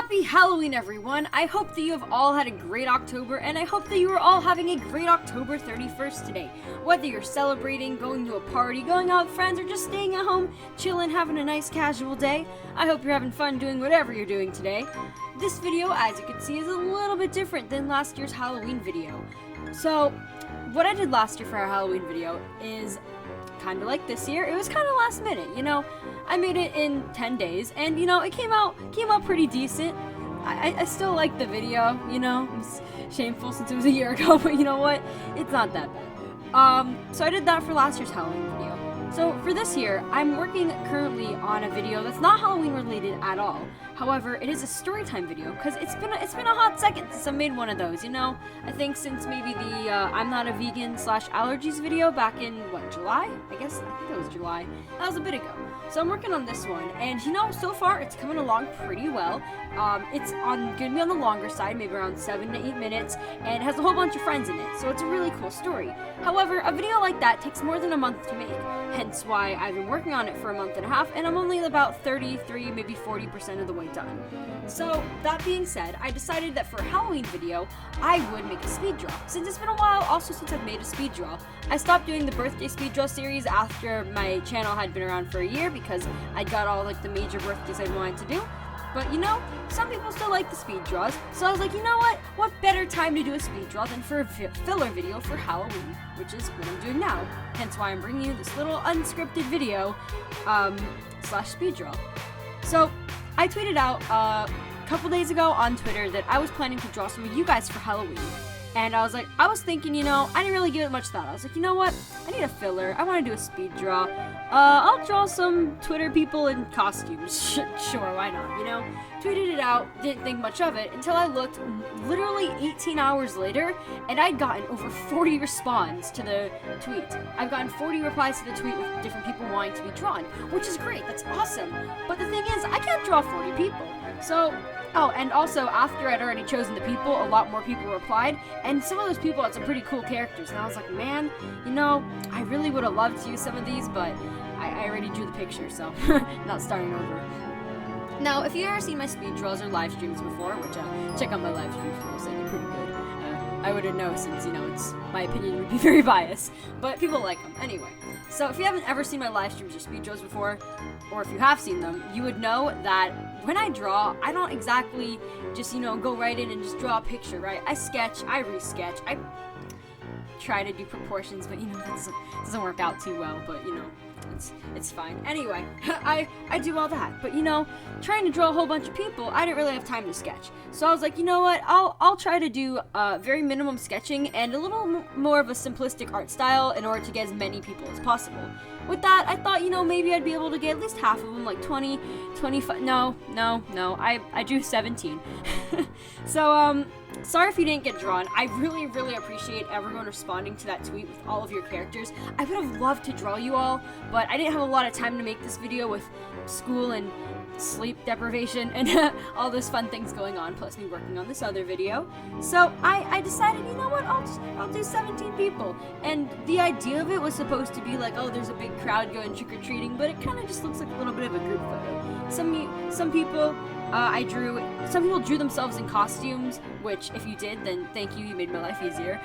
Happy Halloween, everyone! I hope that you have all had a great October, and I hope that you are all having a great October 31st today. Whether you're celebrating, going to a party, going out with friends, or just staying at home, chilling, having a nice casual day, I hope you're having fun doing whatever you're doing today. This video, as you can see, is a little bit different than last year's Halloween video. So, what I did last year for our Halloween video is kind of like this year. It was kind of last minute, you know. I made it in 10 days, and you know, it came out pretty decent. I still like the video, you know. It's shameful since it was a year ago, but you know what? It's not that bad. So I did that for last year's Halloween video. So for this year, I'm working currently on a video that's not Halloween related at all. However, it is a storytime video because it's been a hot second since I made one of those. You know, I think since maybe the I'm not a vegan / allergies video back in July? I think it was July. That was a bit ago. So I'm working on this one, and you know, so far it's coming along pretty well. It's gonna be on the longer side, maybe around 7 to 8 minutes, and it has a whole bunch of friends in it, so it's a really cool story. However, a video like that takes more than a month to make, hence why I've been working on it for a month and a half, and I'm only about 33, maybe 40% of the way done. So, that being said, I decided that for a Halloween video, I would make a speed draw. Since it's been a while, also since I've made a speed draw, I stopped doing the birthday speed draw series after my channel had been around for a year because I got all like the major birthdays I wanted to do. But you know, some people still like the speed draws, so I was like, you know what better time to do a speed draw than for a filler video for Halloween, which is what I'm doing now. Hence why I'm bringing you this little unscripted video, / speed draw. So, I tweeted out a couple days ago on Twitter that I was planning to draw some of you guys for Halloween. And I was thinking, you know, I didn't really give it much thought. I was like, you know what? I need a filler. I want to do a speed draw. I'll draw some Twitter people in costumes. Sure, why not, you know? Tweeted it out, didn't think much of it, until I looked literally 18 hours later, and I'd gotten over 40 responses to the tweet. I've gotten 40 replies to the tweet with different people wanting to be drawn, which is great, that's awesome. But the thing is, I can't draw 40 people. So, oh, and also, after I'd already chosen the people, a lot more people replied, and some of those people had some pretty cool characters, and I was like, man, you know, I really would have loved to use some of these, but I already drew the picture, so not starting over. Now, if you've ever seen my speed draws or live streams before, which check out my live streams for they're pretty good. I wouldn't know since, you know, my opinion would be very biased, but people like them. Anyway, so if you haven't ever seen my live streams or speed draws before, or if you have seen them, you would know that when I draw, I don't exactly just, you know, go right in and just draw a picture, right? I sketch, I re-sketch, I try to do proportions, but, you know, that doesn't work out too well, but, you know, it's fine. Anyway, I do all that, but you know, trying to draw a whole bunch of people, I didn't really have time to sketch. So I was like, you know what, I'll try to do very minimum sketching and a little more of a simplistic art style in order to get as many people as possible. With that, I thought, you know, maybe I'd be able to get at least half of them, like 20, 25, no, I drew 17. So, sorry if you didn't get drawn. I really, really appreciate everyone responding to that tweet with all of your characters. I would have loved to draw you all, but I didn't have a lot of time to make this video with school and sleep deprivation and all those fun things going on, plus me working on this other video. So I decided, you know what, I'll do 17 people. And the idea of it was supposed to be like, oh, there's a big crowd going trick-or-treating, but it kind of just looks like a little bit of a group photo. Some people drew themselves in costumes, which if you did, then thank you made my life easier.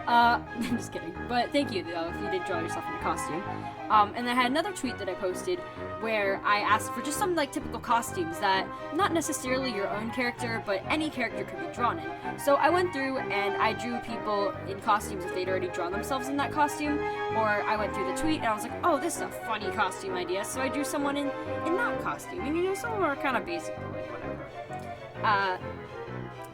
I'm just kidding, but thank you if you did draw yourself in a costume. And I had another tweet that I posted where I asked for just some like typical costumes that not necessarily your own character, but any character could be drawn in. So I went through and I drew people in costumes if they'd already drawn themselves in that costume, or I went through the tweet and I was like, oh, this is a funny costume idea, so I drew someone in that costume. And you know, some of them are kind of basic, but like whatever.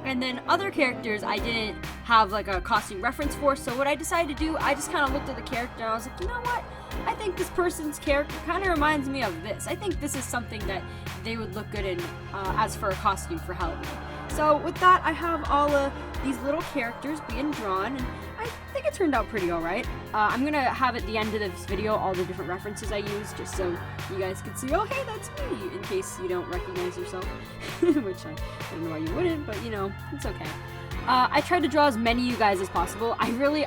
And then other characters I didn't have like a costume reference for, so what I decided to do, I just kind of looked at the character and I was like, you know what? I think this person's character kind of reminds me of this. I think this is something that they would look good in as for a costume for Halloween. So with that, I have all of these little characters being drawn, and I think it turned out pretty alright. I'm going to have at the end of this video all the different references I used, just so you guys can see, oh hey, that's me, in case you don't recognize yourself, which I don't know why you wouldn't, but you know, it's okay. I tried to draw as many of you guys as possible. I really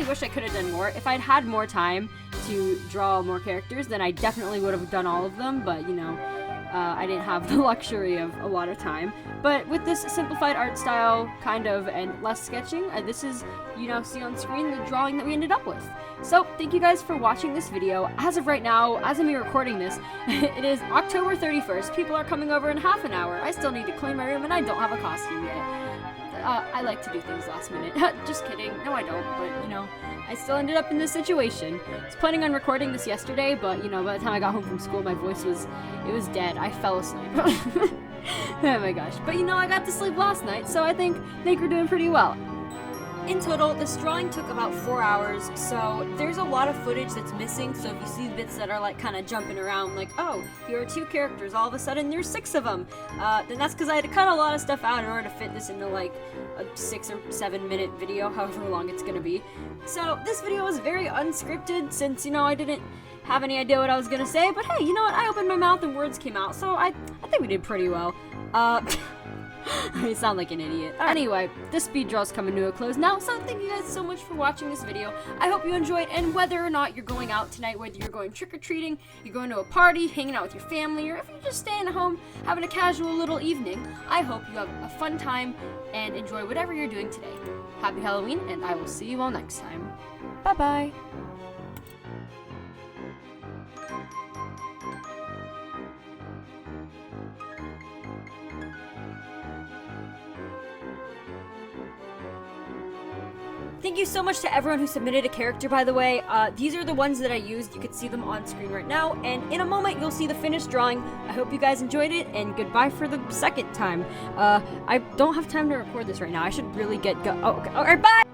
wish I could have done more. If I'd had more time to draw more characters, then I definitely would have done all of them, but you know, I didn't have the luxury of a lot of time. But with this simplified art style, kind of, and less sketching, this is, you now see on screen, the drawing that we ended up with. So, thank you guys for watching this video. As of right now, as of me recording this, it is October 31st. People are coming over in half an hour. I still need to clean my room, and I don't have a costume yet. I like to do things last minute. Just kidding. No, I don't, but, you know, I still ended up in this situation. I was planning on recording this yesterday, but, you know, by the time I got home from school, my voice was dead. I fell asleep. Oh my gosh. But, you know, I got to sleep last night, so I think we're doing pretty well. In total, this drawing took about 4 hours, so there's a lot of footage that's missing, so if you see bits that are like kind of jumping around, like, oh, here are 2 characters, all of a sudden there's 6 of them, then that's because I had to cut a lot of stuff out in order to fit this into like a 6 or 7 minute video, however long it's gonna be. So this video was very unscripted, since, you know, I didn't have any idea what I was gonna say, but hey, you know what, I opened my mouth and words came out, so I think we did pretty well. I sound like an idiot. Anyway, this speed draw is coming to a close now, so thank you guys so much for watching this video. I hope you enjoyed, and whether or not you're going out tonight, whether you're going trick-or-treating, you're going to a party, hanging out with your family, or if you're just staying at home, having a casual little evening, I hope you have a fun time and enjoy whatever you're doing today. Happy Halloween, and I will see you all next time. Bye-bye. Thank you so much to everyone who submitted a character, by the way. These are the ones that I used. You can see them on screen right now, and in a moment you'll see the finished drawing. I hope you guys enjoyed it, and goodbye for the second time. I don't have time to record this right now. I should really get oh, okay. Alright, bye!